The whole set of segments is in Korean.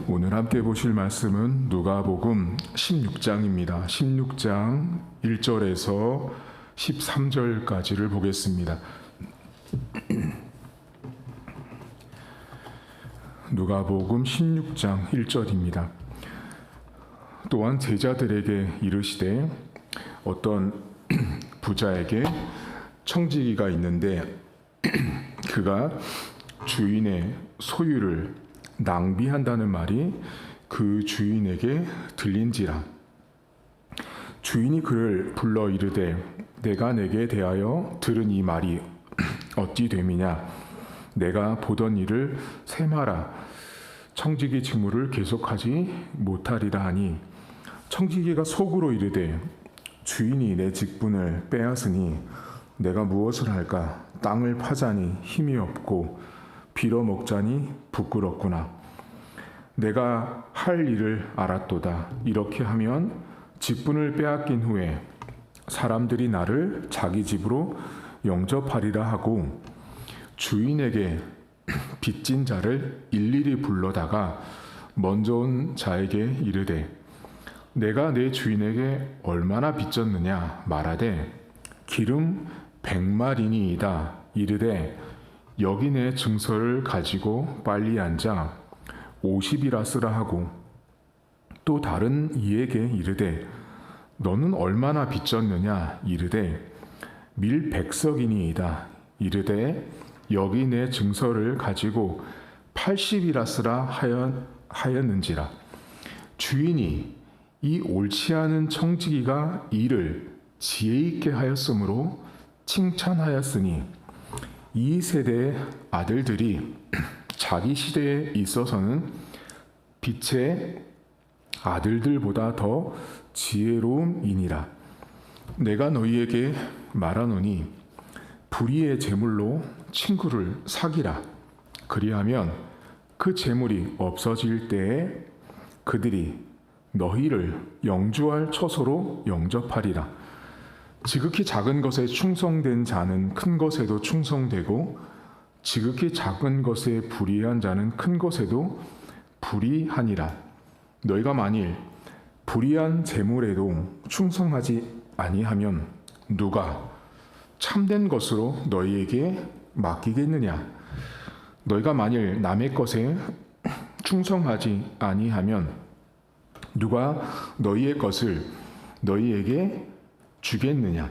오늘 함께 보실 말씀은 누가복음 16장입니다. 16장 1절에서 13절까지를 보겠습니다. 누가복음 16장 1절입니다. 또한 제자들에게 이르시되 어떤 부자에게 청지기가 있는데 그가 주인의 소유를 낭비한다는 말이 그 주인에게 들린지라. 주인이 그를 불러 이르되 내가 내게 대하여 들은 이 말이 어찌 됨이냐. 내가 보던 일을 세마라. 청지기 직무를 계속하지 못하리라 하니 청지기가 속으로 이르되 주인이 내 직분을 빼앗으니 내가 무엇을 할까. 땅을 파자니 힘이 없고 빌어먹자니 부끄럽구나. 내가 할 일을 알았도다. 이렇게 하면 직분을 빼앗긴 후에 사람들이 나를 자기 집으로 영접하리라 하고 주인에게 빚진 자를 일일이 불러다가 먼저 온 자에게 이르되 내가 내 주인에게 얼마나 빚졌느냐 말하되 기름 100마리니이다. 이르되 여기 내 증서를 가지고 빨리 앉아 50이라 쓰라 하고 또 다른 이에게 이르되 너는 얼마나 빚졌느냐. 이르되 밀 100석이니이다. 이르되 여기 내 증서를 가지고 80이라 쓰라 하였는지라. 주인이 이 옳지 않은 청지기가 일을 지혜 있게 하였으므로 칭찬하였으니 이 세대의 아들들이 자기 시대에 있어서는 빛의 아들들보다 더 지혜로움이니라. 내가 너희에게 말하노니 불의의 재물로 친구를 사기라. 그리하면 그 재물이 없어질 때에 그들이 너희를 영주할 처소로 영접하리라. 지극히 작은 것에 충성된 자는 큰 것에도 충성되고 지극히 작은 것에 불의한 자는 큰 것에도 불의하니라. 너희가 만일 불의한 재물에도 충성하지 아니하면 누가 참된 것으로 너희에게 맡기겠느냐. 너희가 만일 남의 것에 충성하지 아니하면 누가 너희의 것을 너희에게 주겠느냐.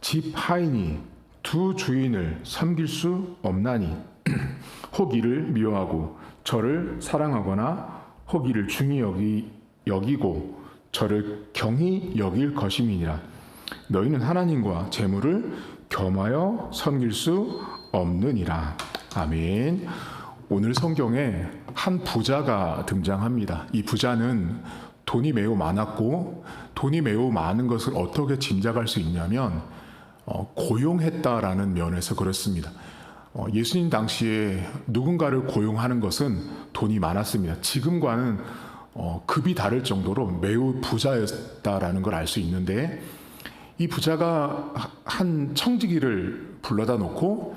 집 하인이 두 주인을 섬길 수 없나니 혹 이를 미워하고 저를 사랑하거나 혹 이를 중히 여기고 저를 경히 여길 것임이니라. 너희는 하나님과 재물을 겸하여 섬길 수 없느니라. 아멘. 오늘 성경에 한 부자가 등장합니다. 이 부자는 돈이 매우 많았고 돈이 매우 많은 것을 어떻게 짐작할 수 있냐면 고용했다라는 면에서 그렇습니다. 예수님 당시에 누군가를 고용하는 것은 돈이 많았습니다. 지금과는 급이 다를 정도로 매우 부자였다라는 걸 알 수 있는데 이 부자가 한 청지기를 불러다 놓고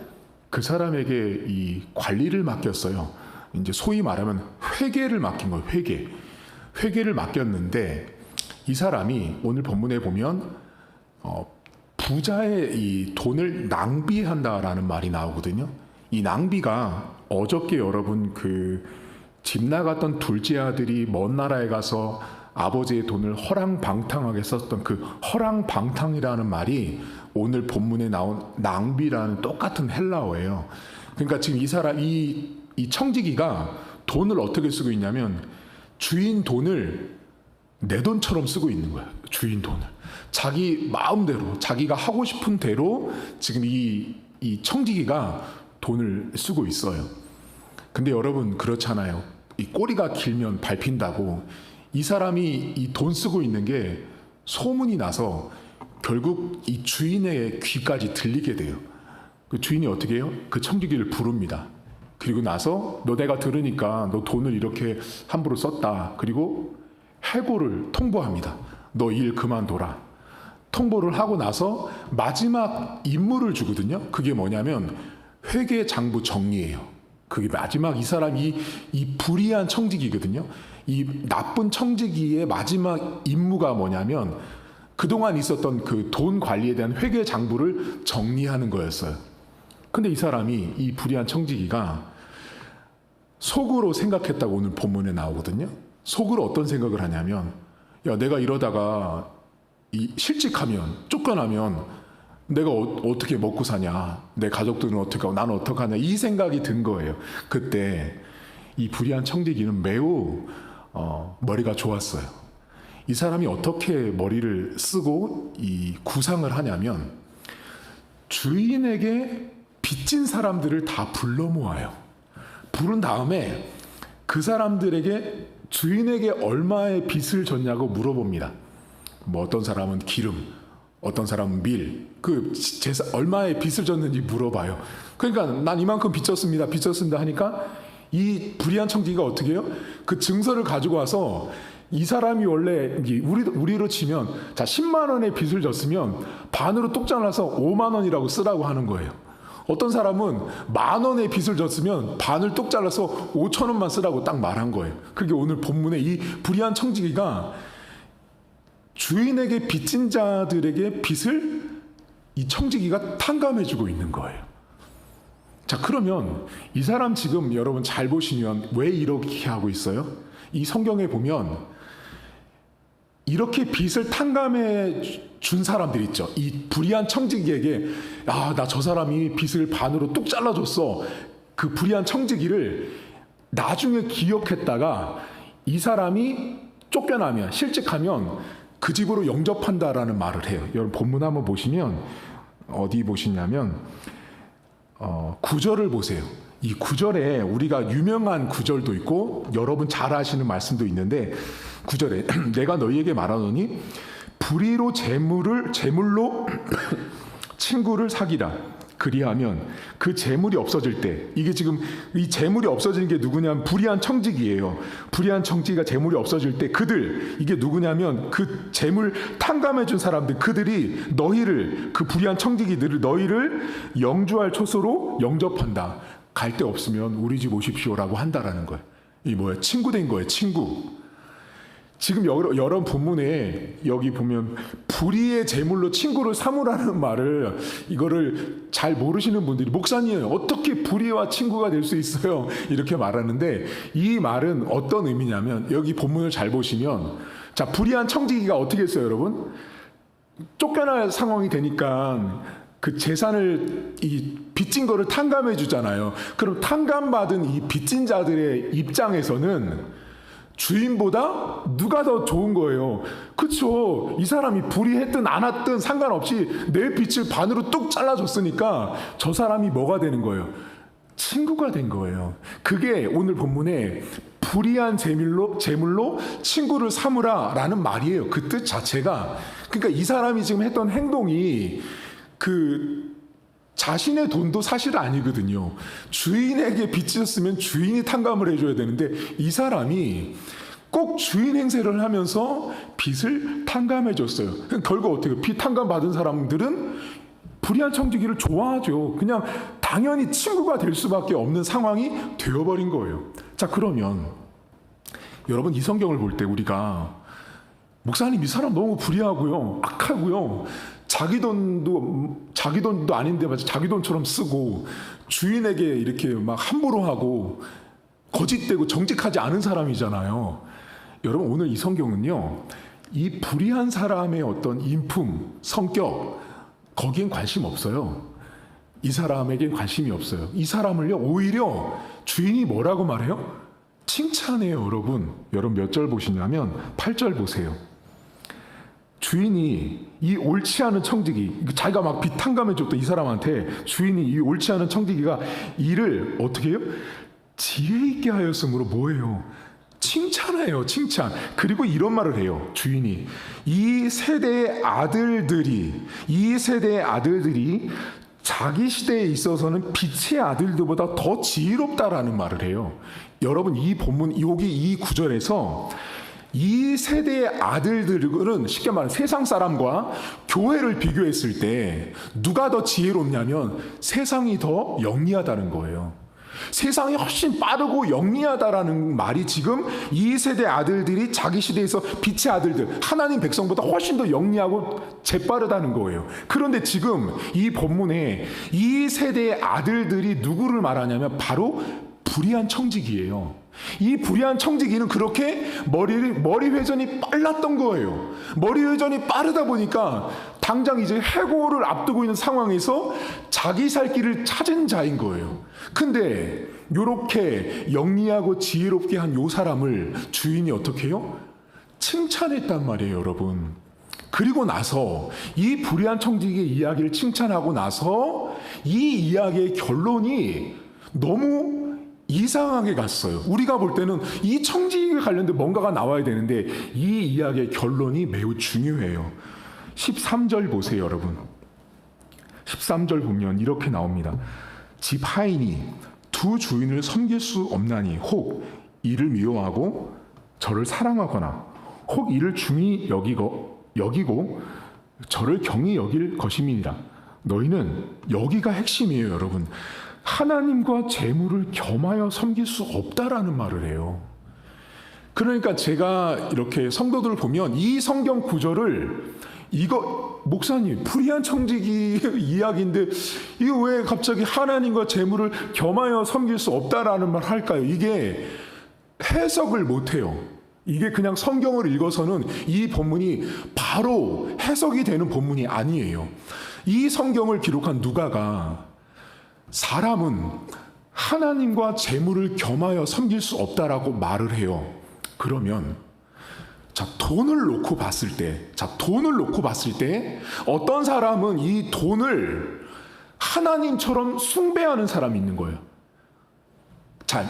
그 사람에게 이 관리를 맡겼어요. 이제 소위 말하면 회계를 맡긴 거예요. 회계를 맡겼는데 이 사람이 오늘 본문에 보면 부자의 이 돈을 낭비한다라는 말이 나오거든요. 이 낭비가 어저께 여러분 그 집 나갔던 둘째 아들이 먼 나라에 가서 아버지의 돈을 허랑방탕하게 썼던 그 허랑방탕이라는 말이 오늘 본문에 나온 낭비라는 똑같은 헬라어예요. 그러니까 지금 이 사람 이 청지기가 돈을 어떻게 쓰고 있냐면 주인 돈을 내 돈처럼 쓰고 있는 거야. 주인 돈을 자기 마음대로 자기가 하고 싶은 대로 지금 이 청지기가 돈을 쓰고 있어요. 근데 여러분 그렇잖아요. 이 꼬리가 길면 밟힌다고 이 사람이 이 돈 쓰고 있는 게 소문이 나서 결국 이 주인의 귀까지 들리게 돼요. 그 주인이 어떻게 해요? 그 청지기를 부릅니다. 그리고 나서 너 내가 들으니까 너 돈을 이렇게 함부로 썼다. 그리고 해고를 통보합니다. 너 일 그만둬라. 통보를 하고 나서 마지막 임무를 주거든요. 그게 뭐냐면 회계장부 정리예요. 그게 마지막 이 사람이 이 불의한 청지기거든요. 이 나쁜 청지기의 마지막 임무가 뭐냐면 그동안 있었던 그 돈 관리에 대한 회계 장부를 정리하는 거였어요. 근데 이 사람이 이 불의한 청지기가 속으로 생각했다고 오늘 본문에 나오거든요. 속으로 어떤 생각을 하냐면 야, 내가 이러다가 실직하면 쫓겨나면 내가 어떻게 먹고 사냐, 내 가족들은 어떻게 하고 나는 어떡하냐, 이 생각이 든 거예요. 그때 이 불의한 청지기는 매우 머리가 좋았어요. 이 사람이 어떻게 머리를 쓰고 이 구상을 하냐면 주인에게 빚진 사람들을 다 불러 모아요. 부른 다음에 그 사람들에게 주인에게 얼마의 빚을 졌냐고 물어봅니다. 뭐 어떤 사람은 기름, 어떤 사람은 밀, 얼마의 빚을 졌는지 물어봐요. 그러니까 난 이만큼 빚졌습니다 하니까 이 불의한 청지기가 어떻게 해요? 그 증서를 가지고 와서 이 사람이 원래 우리로 치면 자 10만 원의 빚을 졌으면 반으로 뚝 잘라서 5만 원이라고 쓰라고 하는 거예요. 어떤 사람은 10,000원의 빚을 졌으면 반을 뚝 잘라서 5,000원만 쓰라고 딱 말한 거예요. 그게 오늘 본문에 이 불의한 청지기가 주인에게 빚진 자들에게 빚을 이 청지기가 탕감해주고 있는 거예요. 자, 그러면 이 사람 지금 여러분 잘 보시면 왜 이렇게 하고 있어요? 이 성경에 보면 이렇게 빚을 탕감해 준 사람들 있죠. 이 불의한 청지기에게 나 저 사람이 빚을 반으로 뚝 잘라줬어. 그 불의한 청지기를 나중에 기억했다가 이 사람이 쫓겨나면 실직하면 그 집으로 영접한다라는 말을 해요. 여러분 본문 한번 보시면 어디 보시냐면 9절을 보세요. 이 9절에 우리가 유명한 구절도 있고 여러분 잘 아시는 말씀도 있는데 9절에 내가 너희에게 말하노니 불의로 재물로 친구를 사귀라. 그리하면 그 재물이 없어질 때, 이게 지금 이 재물이 없어지는 게 누구냐면 불의한 청지기예요. 불의한 청지기가 재물이 없어질 때 그들, 이게 누구냐면 그 재물 탕감해 준 사람들, 그들이 너희를, 그 불의한 청지기들을 너희를 영주할 초소로 영접한다. 갈 데 없으면 우리 집 오십시오라고 한다라는 거예요. 이 뭐야? 친구 된 거예요. 친구. 지금 여러 본문에 여기 보면 불의의 재물로 친구를 삼으라는 말을, 이거를 잘 모르시는 분들이 목사님 어떻게 불의와 친구가 될 수 있어요? 이렇게 말하는데 이 말은 어떤 의미냐면 여기 본문을 잘 보시면 자, 불의한 청지기가 어떻게 했어요, 여러분? 쫓겨날 상황이 되니까 그 재산을 이 빚진 거를 탕감해 주잖아요. 그럼 탕감받은 이 빚진 자들의 입장에서는 주인보다 누가 더 좋은 거예요. 그렇죠. 이 사람이 불의했든 안 했든 상관없이 내 빚을 반으로 뚝 잘라줬으니까 저 사람이 뭐가 되는 거예요? 친구가 된 거예요. 그게 오늘 본문에 불의한 재물로 친구를 삼으라라는 말이에요. 그 뜻 자체가. 그러니까 이 사람이 지금 했던 행동이 자신의 돈도 사실 아니거든요. 주인에게 빚졌으면 주인이 탕감을 해줘야 되는데 이 사람이 꼭 주인 행세를 하면서 빚을 탕감해줬어요. 결국 어떻게 빚 탕감 받은 사람들은 불의한 청지기를 좋아하죠. 그냥 당연히 친구가 될 수밖에 없는 상황이 되어버린 거예요. 자, 그러면 여러분 이 성경을 볼 때 우리가 목사님 이 사람 너무 불의하고요, 악하고요, 자기 돈도 아닌데 자기 돈처럼 쓰고 주인에게 이렇게 막 함부로 하고 거짓되고 정직하지 않은 사람이잖아요. 여러분 오늘 이 성경은요, 이 불의한 사람의 어떤 인품, 성격 거기엔 관심 없어요. 이 사람에겐 관심이 없어요. 이 사람을요 오히려 주인이 뭐라고 말해요? 칭찬해요. 여러분 몇 절 보시냐면 8절 보세요. 주인이 이 옳지 않은 청지기, 자기가 막 빚 탕감해줬던 이 사람한테 주인이 이 옳지 않은 청지기가 이를 어떻게 해요? 지혜 있게 하였으므로 뭐예요? 칭찬해요. 칭찬. 그리고 이런 말을 해요. 주인이 이 세대의 아들들이 자기 시대에 있어서는 빛의 아들들보다 더 지혜롭다라는 말을 해요. 여러분 이 본문 여기 이 구절에서 이 세대의 아들들은 쉽게 말하면 세상 사람과 교회를 비교했을 때 누가 더 지혜롭냐면 세상이 더 영리하다는 거예요. 세상이 훨씬 빠르고 영리하다라는 말이 지금 이 세대 아들들이 자기 시대에서 빛의 아들들, 하나님 백성보다 훨씬 더 영리하고 재빠르다는 거예요. 그런데 지금 이 본문에 이 세대의 아들들이 누구를 말하냐면 바로 불의한 청지기예요. 이 불의한 청지기는 그렇게 머리 회전이 빨랐던 거예요. 머리 회전이 빠르다 보니까 당장 이제 해고를 앞두고 있는 상황에서 자기 살 길을 찾은 자인 거예요. 근데 이렇게 영리하고 지혜롭게 한 요 사람을 주인이 어떻게 해요? 칭찬했단 말이에요, 여러분. 그리고 나서 이 불의한 청지기의 이야기를 칭찬하고 나서 이 이야기의 결론이 너무 이상하게 갔어요. 우리가 볼 때는 이 청지기에 관련된 뭔가가 나와야 되는데 이 이야기의 결론이 매우 중요해요. 13절 보세요, 여러분. 13절 보면 이렇게 나옵니다. 집 하인이 두 주인을 섬길 수 없나니 혹 이를 미워하고 저를 사랑하거나 혹 이를 중히 여기고 저를 경히 여길 것임이니라. 너희는 여기가 핵심이에요, 여러분. 하나님과 재물을 겸하여 섬길 수 없다라는 말을 해요. 그러니까 제가 이렇게 성도들을 보면 이 성경 구절을 이거 목사님 불의한 청지기 이야기인데 이거 왜 갑자기 하나님과 재물을 겸하여 섬길 수 없다라는 말 할까요? 이게 해석을 못해요. 이게 그냥 성경을 읽어서는 이 본문이 바로 해석이 되는 본문이 아니에요. 이 성경을 기록한 누가가 사람은 하나님과 재물을 겸하여 섬길 수 없다라고 말을 해요. 그러면 돈을 놓고 봤을 때 어떤 사람은 이 돈을 하나님처럼 숭배하는 사람이 있는 거예요.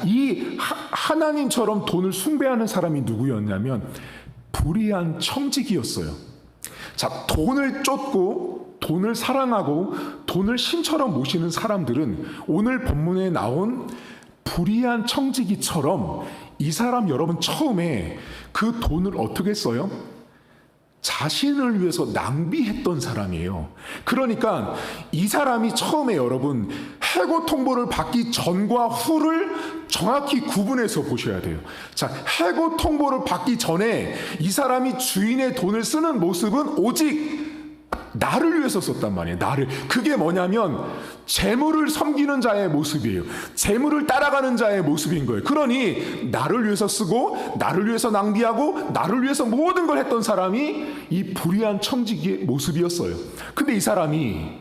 이 하나님처럼 돈을 숭배하는 사람이 누구였냐면 불의한 청지기였어요. 돈을 쫓고 돈을 사랑하고 돈을 신처럼 모시는 사람들은 오늘 본문에 나온 불의한 청지기처럼 이 사람 여러분 처음에 그 돈을 어떻게 써요? 자신을 위해서 낭비했던 사람이에요. 그러니까 이 사람이 처음에 여러분 해고 통보를 받기 전과 후를 정확히 구분해서 보셔야 돼요. 해고 통보를 받기 전에 이 사람이 주인의 돈을 쓰는 모습은 오직 나를 위해서 썼단 말이에요. 나를. 그게 뭐냐면 재물을 섬기는 자의 모습이에요. 재물을 따라가는 자의 모습인 거예요. 그러니 나를 위해서 쓰고 나를 위해서 낭비하고 나를 위해서 모든 걸 했던 사람이 이 불의한 청지기의 모습이었어요. 근데 이 사람이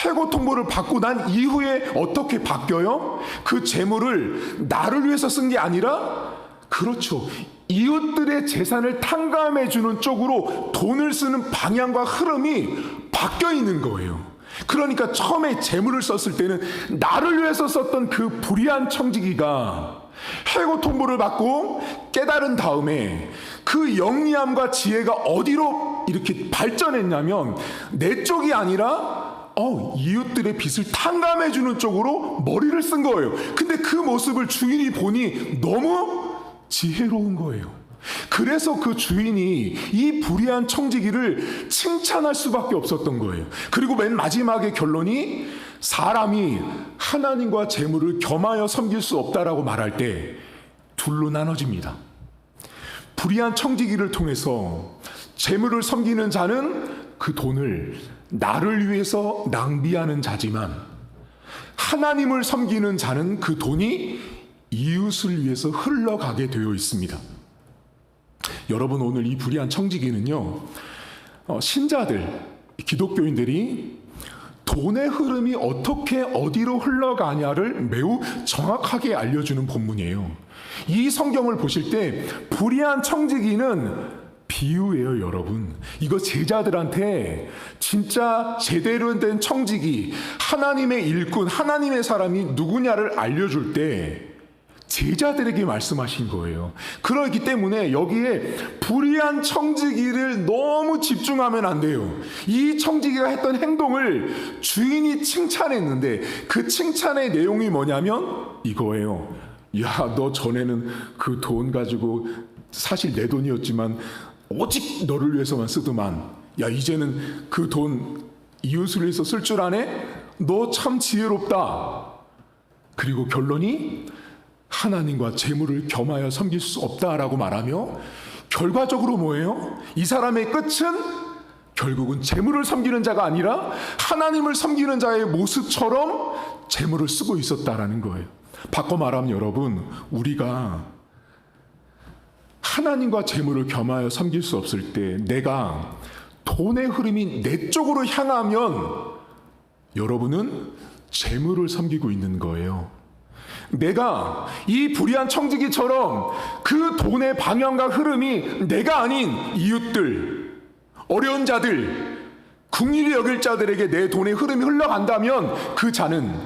해고 통보를 받고 난 이후에 어떻게 바뀌어요? 그 재물을 나를 위해서 쓴 게 아니라 그렇죠. 이웃들의 재산을 탕감해주는 쪽으로 돈을 쓰는 방향과 흐름이 바뀌어 있는 거예요. 그러니까 처음에 재물을 썼을 때는 나를 위해서 썼던 그 불의한 청지기가 해고 통보를 받고 깨달은 다음에 그 영리함과 지혜가 어디로 이렇게 발전했냐면 내 쪽이 아니라 이웃들의 빚을 탕감해주는 쪽으로 머리를 쓴 거예요. 근데 그 모습을 주인이 보니 너무 지혜로운 거예요. 그래서 그 주인이 이 불의한 청지기를 칭찬할 수밖에 없었던 거예요. 그리고 맨 마지막의 결론이 사람이 하나님과 재물을 겸하여 섬길 수 없다라고 말할 때 둘로 나눠집니다. 불의한 청지기를 통해서 재물을 섬기는 자는 그 돈을 나를 위해서 낭비하는 자지만 하나님을 섬기는 자는 그 돈이 이웃을 위해서 흘러가게 되어 있습니다. 여러분 오늘 이 불의한 청지기는요, 신자들, 기독교인들이 돈의 흐름이 어떻게 어디로 흘러가냐를 매우 정확하게 알려주는 본문이에요. 이 성경을 보실 때 불의한 청지기는 비유예요, 여러분. 이거 제자들한테 진짜 제대로 된 청지기, 하나님의 일꾼, 하나님의 사람이 누구냐를 알려줄 때 제자들에게 말씀하신 거예요. 그렇기 때문에 여기에 불의한 청지기를 너무 집중하면 안 돼요. 이 청지기가 했던 행동을 주인이 칭찬했는데 그 칭찬의 내용이 뭐냐면 이거예요. 야, 너 전에는 그 돈 가지고 사실 내 돈이었지만 오직 너를 위해서만 쓰더만, 야 이제는 그 돈 이웃을 위해서 쓸 줄 아네? 너 참 지혜롭다. 그리고 결론이 하나님과 재물을 겸하여 섬길 수 없다라고 말하며 결과적으로 뭐예요? 이 사람의 끝은 결국은 재물을 섬기는 자가 아니라 하나님을 섬기는 자의 모습처럼 재물을 쓰고 있었다라는 거예요. 바꿔 말하면 여러분, 우리가 하나님과 재물을 겸하여 섬길 수 없을 때 내가 돈의 흐름이 내 쪽으로 향하면 여러분은 재물을 섬기고 있는 거예요. 내가 이 불의한 청지기처럼 그 돈의 방향과 흐름이 내가 아닌 이웃들, 어려운 자들, 긍휼히 여길 자들에게 내 돈의 흐름이 흘러간다면 그 자는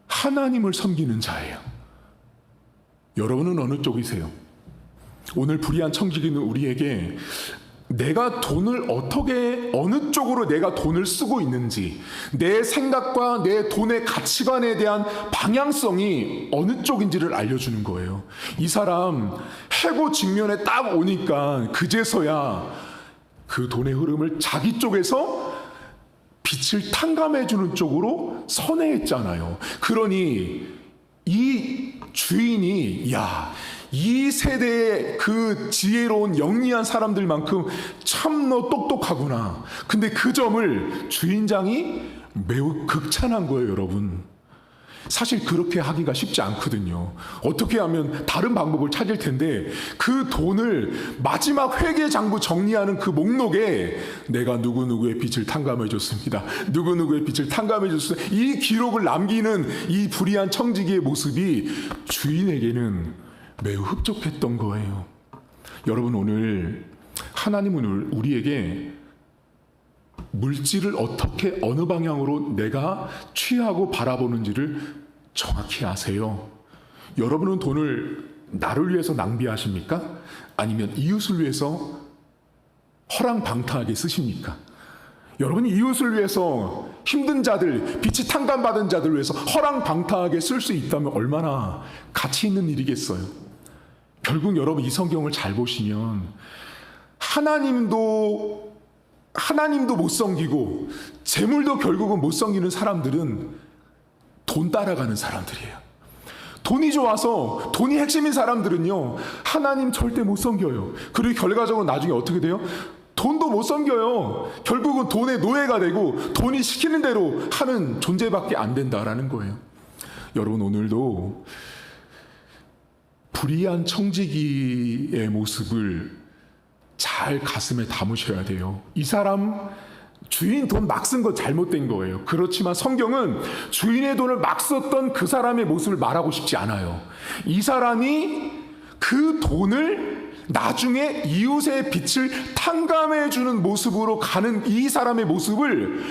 하나님을 섬기는 자예요. 여러분은 어느 쪽이세요? 오늘 불의한 청지기는 우리에게 내가 돈을 어떻게, 어느 쪽으로 내가 돈을 쓰고 있는지, 내 생각과 내 돈의 가치관에 대한 방향성이 어느 쪽인지를 알려주는 거예요. 이 사람 해고 직면에 딱 오니까 그제서야 그 돈의 흐름을 자기 쪽에서 빛을 탕감해주는 쪽으로 선회했잖아요. 그러니 이 주인이, 이 세대의 그 지혜로운 영리한 사람들만큼 참너 똑똑하구나. 근데 그 점을 주인장이 매우 극찬한 거예요, 여러분. 사실 그렇게 하기가 쉽지 않거든요. 어떻게 하면 다른 방법을 찾을 텐데 그 돈을 마지막 회계 장부 정리하는 그 목록에 내가 누구누구의 빚을 탕감해 줬습니다. 누구누구의 빚을 탕감해 줬습니다. 이 기록을 남기는 이 불의한 청지기의 모습이 주인에게는 매우 흡족했던 거예요. 여러분, 오늘 하나님은 우리에게 물질을 어떻게 어느 방향으로 내가 취하고 바라보는지를 정확히 아세요. 여러분은 돈을 나를 위해서 낭비하십니까? 아니면 이웃을 위해서 허랑방탕하게 쓰십니까? 여러분이 이웃을 위해서, 힘든 자들, 빛이 탕감받은 자들 위해서 허랑방탕하게 쓸 수 있다면 얼마나 가치 있는 일이겠어요. 결국 여러분, 이 성경을 잘 보시면 하나님도 못 섬기고 재물도 결국은 못 섬기는 사람들은 돈 따라가는 사람들이에요. 돈이 좋아서, 돈이 핵심인 사람들은요, 하나님 절대 못 섬겨요. 그리고 결과적으로 나중에 어떻게 돼요? 돈도 못 섬겨요. 결국은 돈의 노예가 되고 돈이 시키는 대로 하는 존재밖에 안 된다라는 거예요. 여러분, 오늘도 불의한 청지기의 모습을 잘 가슴에 담으셔야 돼요. 이 사람 주인 돈 막 쓴 거 잘못된 거예요. 그렇지만 성경은 주인의 돈을 막 썼던 그 사람의 모습을 말하고 싶지 않아요. 이 사람이 그 돈을 나중에 이웃의 빛을 탕감해 주는 모습으로 가는 이 사람의 모습을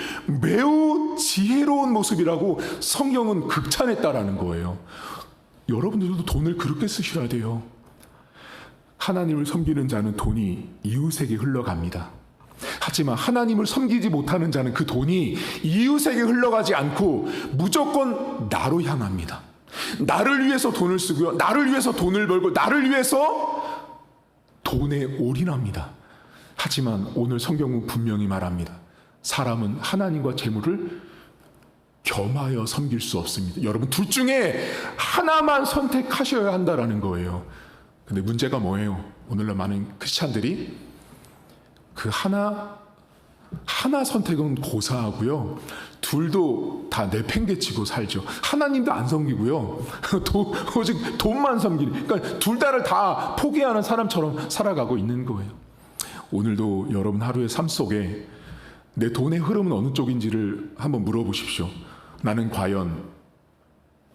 매우 지혜로운 모습이라고 성경은 극찬했다라는 거예요. 여러분들도 돈을 그렇게 쓰셔야 돼요. 하나님을 섬기는 자는 돈이 이웃에게 흘러갑니다. 하지만 하나님을 섬기지 못하는 자는 그 돈이 이웃에게 흘러가지 않고 무조건 나로 향합니다. 나를 위해서 돈을 쓰고요, 나를 위해서 돈을 벌고, 나를 위해서 돈에 올인합니다. 하지만 오늘 성경은 분명히 말합니다. 사람은 하나님과 재물을 겸하여 섬길 수 없습니다. 여러분, 둘 중에 하나만 선택하셔야 한다라는 거예요. 근데 문제가 뭐예요? 오늘날 많은 크리스찬들이 그 하나 선택은 고사하고요, 둘도 다 내팽개치고 살죠. 하나님도 안 섬기고요, 오직 돈만 섬기는, 그러니까 둘 다를 다 포기하는 사람처럼 살아가고 있는 거예요. 오늘도 여러분 하루의 삶 속에 내 돈의 흐름은 어느 쪽인지를 한번 물어보십시오. 나는 과연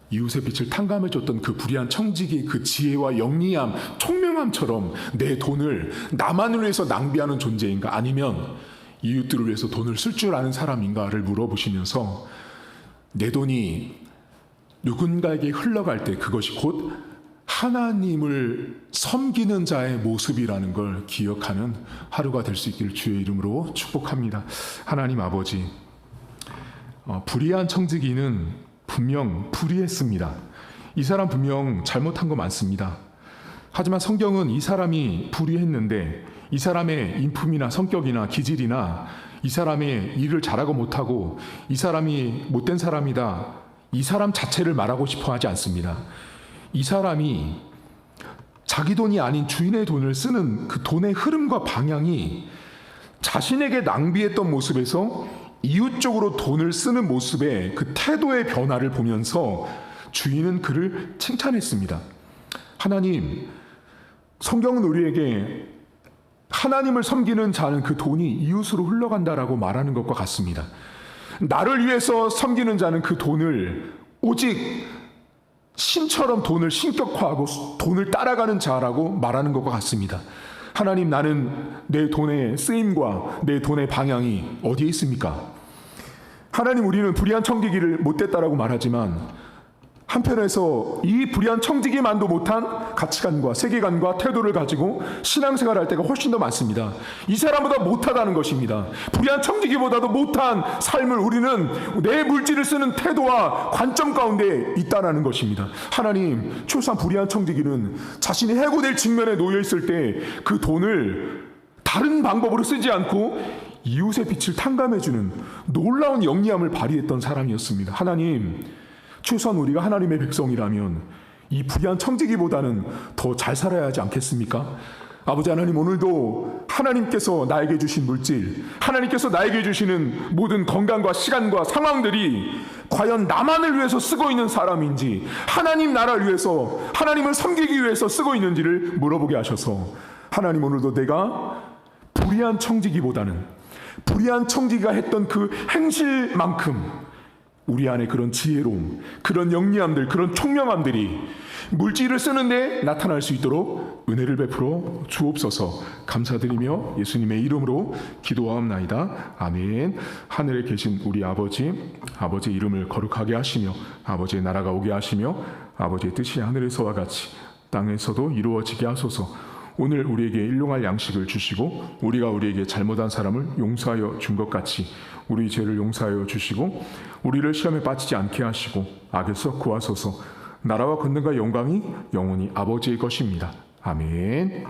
이웃의 빛을 탕감해줬던 그 불의한 청지기의 그 지혜와 영리함, 총명함처럼 내 돈을 나만을 위해서 낭비하는 존재인가? 아니면 이웃들을 위해서 돈을 쓸 줄 아는 사람인가를 물어보시면서 내 돈이 누군가에게 흘러갈 때 그것이 곧 하나님을 섬기는 자의 모습이라는 걸 기억하는 하루가 될 수 있기를 주의 이름으로 축복합니다. 하나님 아버지, 불의한 청지기는 분명 불의했습니다. 이 사람 분명 잘못한 거 많습니다. 하지만 성경은 이 사람이 불의했는데 이 사람의 인품이나 성격이나 기질이나 이 사람의 일을 잘하고 못하고 이 사람이 못된 사람이다, 이 사람 자체를 말하고 싶어 하지 않습니다. 이 사람이 자기 돈이 아닌 주인의 돈을 쓰는 그 돈의 흐름과 방향이 자신에게 낭비했던 모습에서 이웃적으로 돈을 쓰는 모습의 그 태도의 변화를 보면서 주인은 그를 칭찬했습니다. 하나님, 성경은 우리에게 하나님을 섬기는 자는 그 돈이 이웃으로 흘러간다라고 말하는 것과 같습니다. 나를 위해서 섬기는 자는 그 돈을 오직 신처럼 돈을 신격화하고 돈을 따라가는 자라고 말하는 것과 같습니다. 하나님, 나는 내 돈의 쓰임과 내 돈의 방향이 어디에 있습니까? 하나님, 우리는 불의한 청지기를 못됐다라고 말하지만 한편에서 이 불의한 청지기만도 못한 가치관과 세계관과 태도를 가지고 신앙생활을 할 때가 훨씬 더 많습니다. 이 사람보다 못하다는 것입니다. 불의한 청지기보다도 못한 삶을 우리는 내 물질을 쓰는 태도와 관점 가운데 있다는 것입니다. 하나님, 초상 불의한 청지기는 자신이 해고될 직면에 놓여 있을 때 그 돈을 다른 방법으로 쓰지 않고 이웃의 빛을 탕감해주는 놀라운 영리함을 발휘했던 사람이었습니다. 하나님, 최소한 우리가 하나님의 백성이라면 이 불의한 청지기보다는 더 잘 살아야 하지 않겠습니까? 아버지 하나님, 오늘도 하나님께서 나에게 주신 물질, 하나님께서 나에게 주시는 모든 건강과 시간과 상황들이 과연 나만을 위해서 쓰고 있는 사람인지, 하나님 나라를 위해서, 하나님을 섬기기 위해서 쓰고 있는지를 물어보게 하셔서, 하나님, 오늘도 내가 불의한 청지기보다는 불의한 청지기가 했던 그 행실만큼 우리 안에 그런 지혜로움, 그런 영리함들, 그런 총명함들이 물질을 쓰는데 나타날 수 있도록 은혜를 베풀어 주옵소서. 감사드리며 예수님의 이름으로 기도하옵나이다. 아멘. 하늘에 계신 우리 아버지, 아버지의 이름을 거룩하게 하시며 아버지의 나라가 오게 하시며 아버지의 뜻이 하늘에서와 같이 땅에서도 이루어지게 하소서. 오늘 우리에게 일용할 양식을 주시고 우리가 우리에게 잘못한 사람을 용서하여 준 것 같이 우리 죄를 용서하여 주시고 우리를 시험에 빠지지 않게 하시고 악에서 구하소서. 나라와 권능과 영광이 영원히 아버지의 것입니다. 아멘.